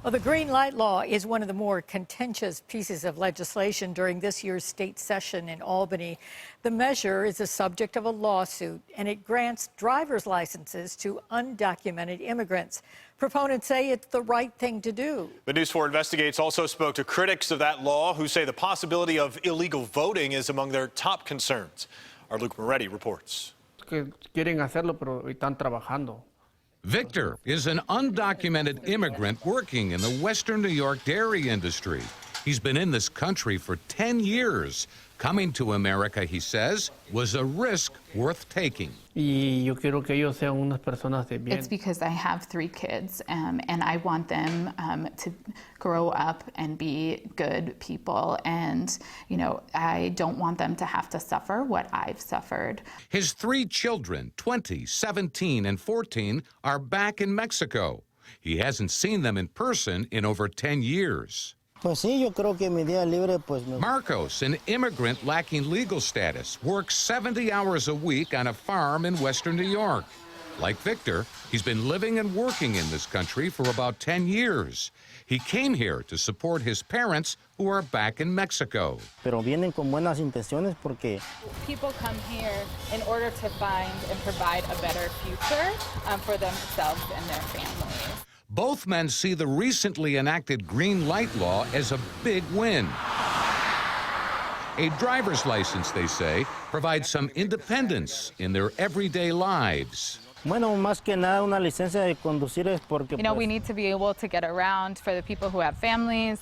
Well, the Green Light Law is one of the more contentious pieces of legislation during this year's state session in Albany. The measure is the subject of a lawsuit, and it grants driver's licenses to undocumented immigrants. Proponents say it's the right thing to do. But News 4 Investigates also spoke to critics of that law who say the possibility of illegal voting is among their top concerns. Our Luke Moretti reports. Quieren hacerlo, pero están trabajando. Victor is an undocumented immigrant working in the Western New York dairy industry. He's been in this country for 10 years. Coming to America, he says, was a risk worth taking. Y yo quiero que ellos sean unas personas de bien. It's because I have 3 kids, and I want them to grow up and be good people. And, you know, I don't want them to have to suffer what I've suffered. His 3 children, 20, 17, and 14, are back in Mexico. He hasn't seen them in person in over 10 years. Marcos, an immigrant lacking legal status, works 70 hours a week on a farm in Western New York. Like Victor, he's been living and working in this country for about 10 years. He came here to support his parents who are back in Mexico. Pero vienen con buenas intenciones porque People come here in order to find and provide a better future for themselves and their families. Both men see the recently enacted Green Light Law as a big win. A driver's license, they say, provides some independence in their everyday lives. bueno, más que nada una licencia de conducir es porque You know, we need to be able to get around for the people who have families.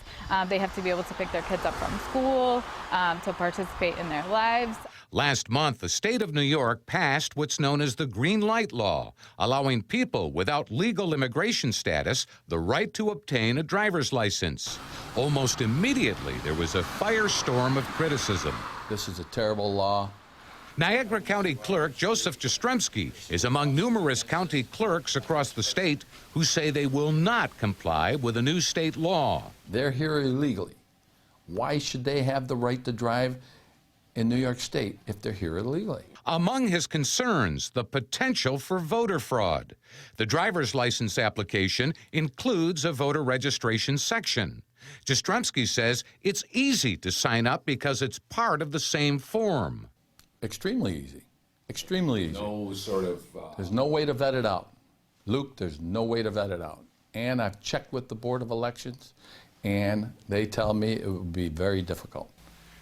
They have to be able to pick their kids up from school, to participate in their lives. Last month, the state of New York passed what's known as the Green Light Law, allowing people without legal immigration status the right to obtain a driver's license. Almost immediately, there was a firestorm of criticism. This is a terrible law. Niagara County Clerk Joseph Jastrzemski is among numerous county clerks across the state who say they will not comply with a new state law. They're here illegally. Why should they have the right to drive in New York State if they're here illegally? Among his concerns, the potential for voter fraud. The driver's license application includes a voter registration section. Jastrzemski says it's easy to sign up because it's part of the same form. Extremely easy. Extremely easy. There's no way to vet it out. Luke, there's no way to vet it out. And I've checked with the Board of Elections, and they tell me it would be very difficult.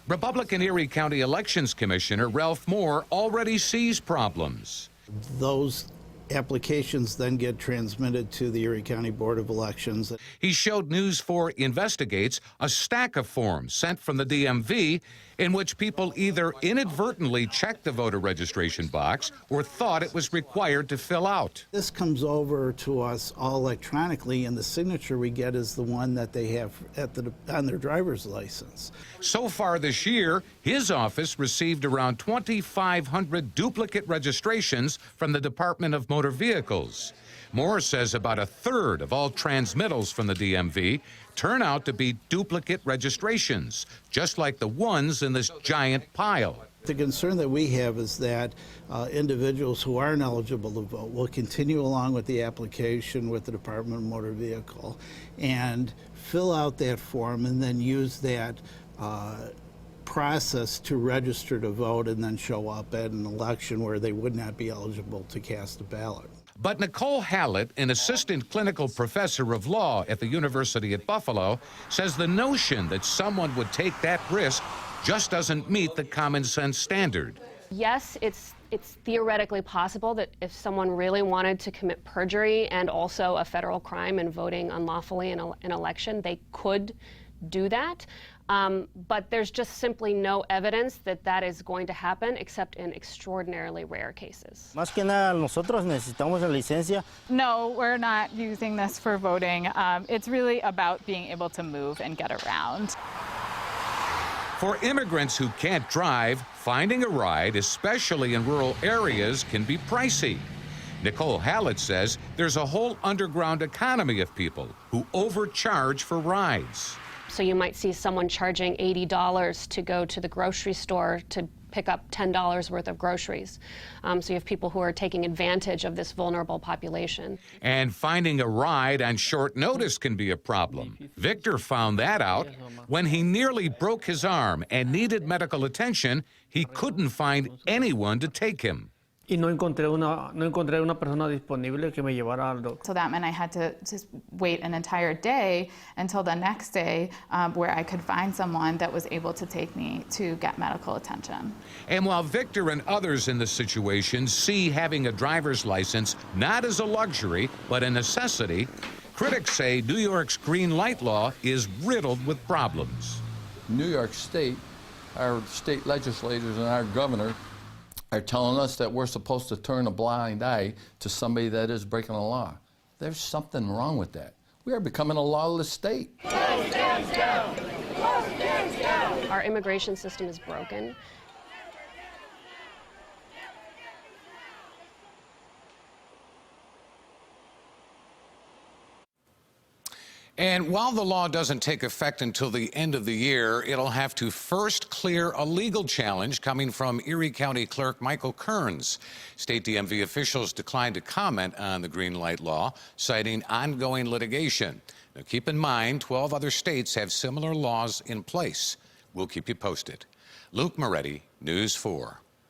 Republican Erie County Elections Commissioner Ralph Moore already sees problems. Those applications then get transmitted to the Erie County Board of Elections. He showed News 4 Investigates a stack of forms sent from the DMV in which people either inadvertently checked the voter registration box or thought it was required to fill out. This comes over to us all electronically, and the signature we get is the one that they have on their driver's license. So far this year, his office received around 2,500 duplicate registrations from the Department of Motor Vehicles. Moore says about a third of all transmittals from the DMV turn out to be duplicate registrations, just like the ones in this giant pile. The concern that we have is that individuals who aren't eligible to vote will continue along with the application with the Department of Motor Vehicle and fill out that form and then use that process to register to vote and then show up at an election where they would not be eligible to cast a ballot. But Nicole Hallett, an assistant clinical professor of law at the University at Buffalo, says the notion that someone would take that risk just doesn't meet the common sense standard. Yes, it's theoretically possible that if someone really wanted to commit perjury and also a federal crime and voting unlawfully in an election, they could do that. But there's just simply no evidence that that is going to happen except in extraordinarily rare cases. más que nada nosotros necesitamos la licencia. No, we're not using this for voting. It's really about being able to move and get around. For immigrants who can't drive, finding a ride, especially in rural areas, can be pricey. Nicole Hallett says there's a whole underground economy of people who overcharge for rides. So you might see someone charging $80 to go to the grocery store to pick up $10 worth of groceries. So you have people who are taking advantage of this vulnerable population. And finding a ride on short notice can be a problem. Victor found that out when he nearly broke his arm and needed medical attention. He couldn't find anyone to take him. Y no encontré una persona disponible que me llevara al doctor. So that meant I had to just wait an entire day until the next day where I could find someone that was able to take me to get medical attention. And while Victor and others in the situation see having a driver's license not as a luxury, but a necessity, critics say New York's green light law is riddled with problems. New York State, our state legislators and our governor are telling us that we're supposed to turn a blind eye to somebody that is breaking the law. There's something wrong with that. We are becoming a lawless state. Our immigration system is broken. And while the law doesn't take effect until the end of the year, it'll have to first clear a legal challenge coming from Erie County Clerk Michael Kearns. State DMV officials declined to comment on the green light law, citing ongoing litigation. Now, keep in mind, 12 other states have similar laws in place. We'll keep you posted. Luke Moretti, News 4.